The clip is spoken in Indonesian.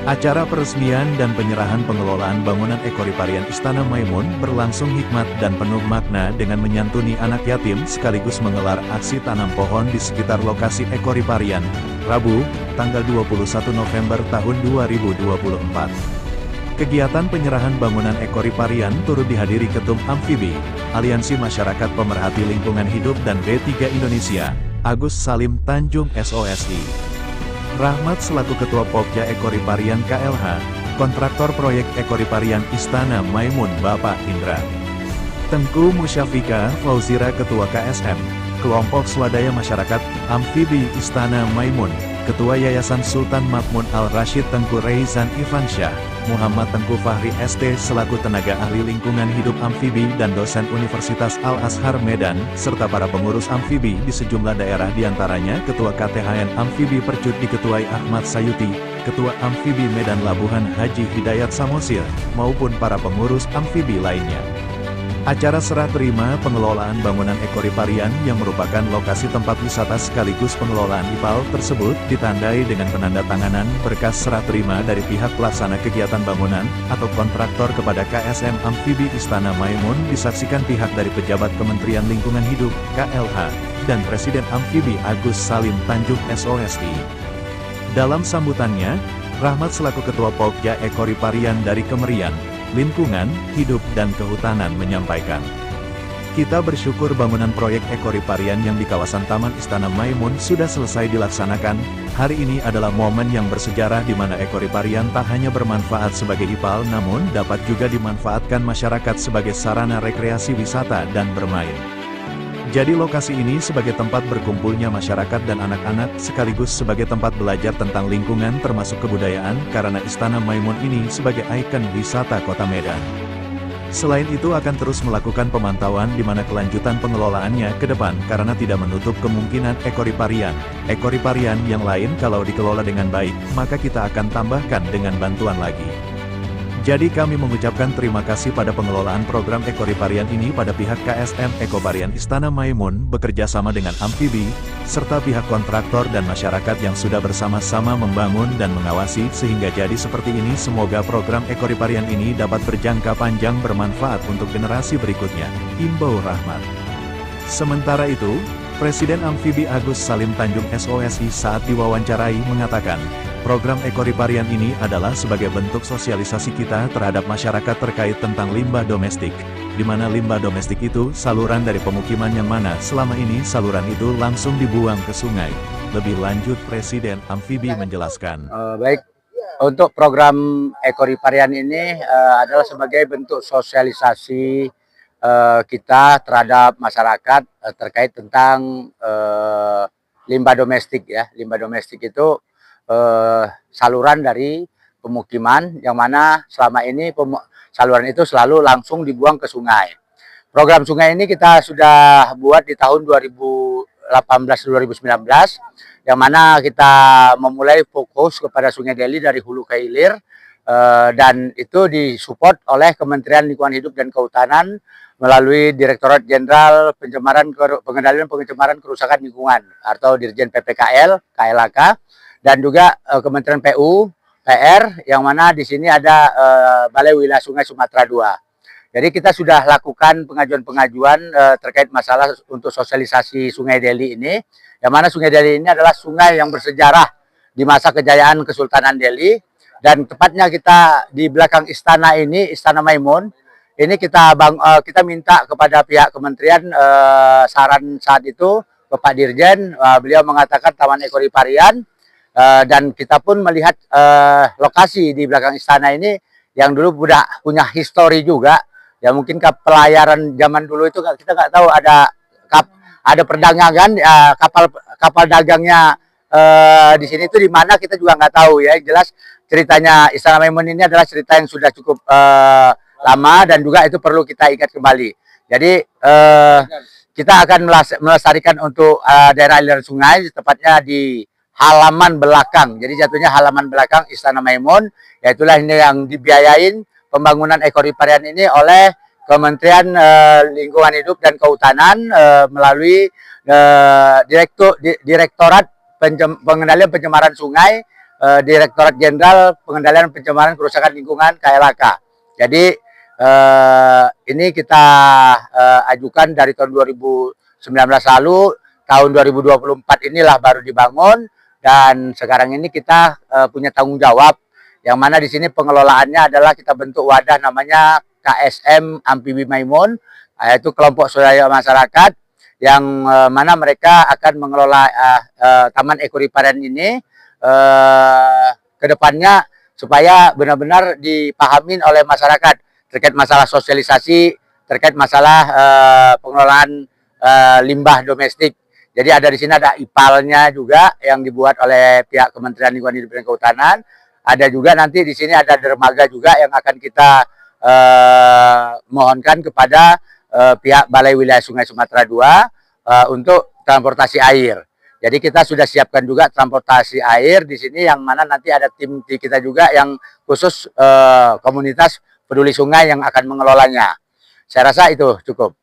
Acara peresmian dan penyerahan pengelolaan bangunan Ekoriparian Istana Maimun berlangsung hikmat dan penuh makna dengan menyantuni anak yatim sekaligus menggelar aksi tanam pohon di sekitar lokasi Ekoriparian, Rabu, tanggal 21 November tahun 2024. Kegiatan penyerahan bangunan Ekoriparian turut dihadiri Ketum Amfibi, Aliansi Masyarakat Pemerhati Lingkungan Hidup dan B3 Indonesia, Agus Salim Tanjung SOSI. Rahmat selaku Ketua Pokja Ekoriparian KLH, kontraktor proyek Ekoriparian Istana Maimun Bapak Indra. Tengku Musyafika Fauzira Ketua KSM, Kelompok Swadaya Masyarakat Amfibi Istana Maimun, Ketua Yayasan Sultan Makmun Al-Rashid Tengku Reizan Ivansyah, Muhammad Tengku Fahri ST selaku tenaga ahli lingkungan hidup Amfibi dan dosen Universitas Al-Azhar Medan, serta para pengurus Amfibi di sejumlah daerah diantaranya Ketua KTHN Amfibi Percut diketuai Ahmad Sayuti, Ketua Amfibi Medan Labuhan Haji Hidayat Samosir, maupun para pengurus Amfibi lainnya. Acara serah terima pengelolaan bangunan Ekoriparian yang merupakan lokasi tempat wisata sekaligus pengelolaan IPAL tersebut ditandai dengan penandatanganan berkas serah terima dari pihak pelaksana kegiatan bangunan atau kontraktor kepada KSM Amfibi Istana Maimun disaksikan pihak dari pejabat Kementerian Lingkungan Hidup, KLH, dan Presiden Amfibi Agus Salim Tanjung SOSI. Dalam sambutannya, Rahmat selaku Ketua Pokja Ekoriparian dari Kementerian Lingkungan, Hidup dan Kehutanan menyampaikan, "Kita bersyukur bangunan proyek Ekoriparian yang di kawasan Taman Istana Maimun sudah selesai dilaksanakan. Hari ini adalah momen yang bersejarah di mana Ekoriparian tak hanya bermanfaat sebagai IPAL namun dapat juga dimanfaatkan masyarakat sebagai sarana rekreasi wisata dan bermain. Jadi lokasi ini sebagai tempat berkumpulnya masyarakat dan anak-anak sekaligus sebagai tempat belajar tentang lingkungan termasuk kebudayaan karena Istana Maimun ini sebagai ikon wisata Kota Medan. Selain itu akan terus melakukan pemantauan di mana kelanjutan pengelolaannya ke depan karena tidak menutup kemungkinan Ekoriparian yang lain kalau dikelola dengan baik, maka kita akan tambahkan dengan bantuan lagi. Jadi kami mengucapkan terima kasih pada pengelolaan program Ekoriparian ini pada pihak KSM Ekoriparian Istana Maimun bekerja sama dengan Amfibi, serta pihak kontraktor dan masyarakat yang sudah bersama-sama membangun dan mengawasi sehingga jadi seperti ini. Semoga program Ekoriparian ini dapat berjangka panjang bermanfaat untuk generasi berikutnya. Imbau Rahmat." Sementara itu, Presiden Amfibi Agus Salim Tanjung SOSI saat diwawancarai mengatakan, program Ekoriparian ini adalah sebagai bentuk sosialisasi kita terhadap masyarakat terkait tentang limbah domestik, di mana limbah domestik itu saluran dari pemukiman yang mana selama ini saluran itu langsung dibuang ke sungai. Lebih lanjut Presiden Amfibi menjelaskan. Baik, untuk program Ekoriparian ini adalah sebagai bentuk sosialisasi kita terhadap masyarakat terkait tentang limbah domestik ya. Limbah domestik itu saluran dari pemukiman yang mana selama ini saluran itu selalu langsung dibuang ke sungai. Program sungai ini kita sudah buat di tahun 2018-2019 yang mana kita memulai fokus kepada Sungai Deli dari hulu ke hilir dan itu disupport oleh Kementerian Lingkungan Hidup dan Kehutanan melalui Direktorat Jenderal Pengendalian Pencemaran Kerusakan Lingkungan atau Dirjen PPKL, KLHK, dan juga Kementerian PU, PR, yang mana di sini ada Balai Wilayah Sungai Sumatera II. Jadi kita sudah lakukan pengajuan-pengajuan terkait masalah untuk sosialisasi Sungai Deli ini, yang mana Sungai Deli ini adalah sungai yang bersejarah di masa kejayaan Kesultanan Deli, dan tepatnya kita di belakang istana ini, Istana Maimun, ini kita minta kepada pihak kementerian saran saat itu ke Pak Dirjen, beliau mengatakan Taman Ekoriparian, dan kita pun melihat lokasi di belakang istana ini yang dulu udah punya histori juga, ya mungkin ke pelayaran zaman dulu itu kita nggak tahu ada perdagangan kapal dagangnya di sini itu di mana kita juga nggak tahu ya. Jelas ceritanya Istana Maimun ini adalah cerita yang sudah cukup lama dan juga itu perlu kita ingat kembali. Jadi kita akan melestarikan untuk daerah aliran sungai, tepatnya di halaman belakang. Jadi jatuhnya halaman belakang Istana Maimun, yaitulah ini yang dibiayain pembangunan Ekoriparian ini oleh Kementerian Lingkungan Hidup dan Kehutanan melalui Direktorat Pengendalian Pencemaran Sungai Direktorat Jenderal Pengendalian Pencemaran Kerusakan Lingkungan KLHK. Jadi ini kita ajukan dari tahun 2019 lalu, tahun 2024 inilah baru dibangun, dan sekarang ini kita punya tanggung jawab, yang mana di sini pengelolaannya adalah kita bentuk wadah namanya KSM Amfibi Maimun, yaitu kelompok swadaya masyarakat, yang mana mereka akan mengelola Taman Ekoriparian ini ke depannya supaya benar-benar dipahami oleh masyarakat terkait masalah sosialisasi, terkait masalah pengelolaan limbah domestik. Jadi ada di sini ada IPAL-nya juga yang dibuat oleh pihak Kementerian Lingkungan Hidup dan Kehutanan. Ada juga nanti di sini ada dermaga juga yang akan kita mohonkan kepada pihak Balai Wilayah Sungai Sumatera II untuk transportasi air. Jadi kita sudah siapkan juga transportasi air di sini, yang mana nanti ada tim kita juga yang khusus komunitas peduli sungai yang akan mengelolanya. Saya rasa itu cukup.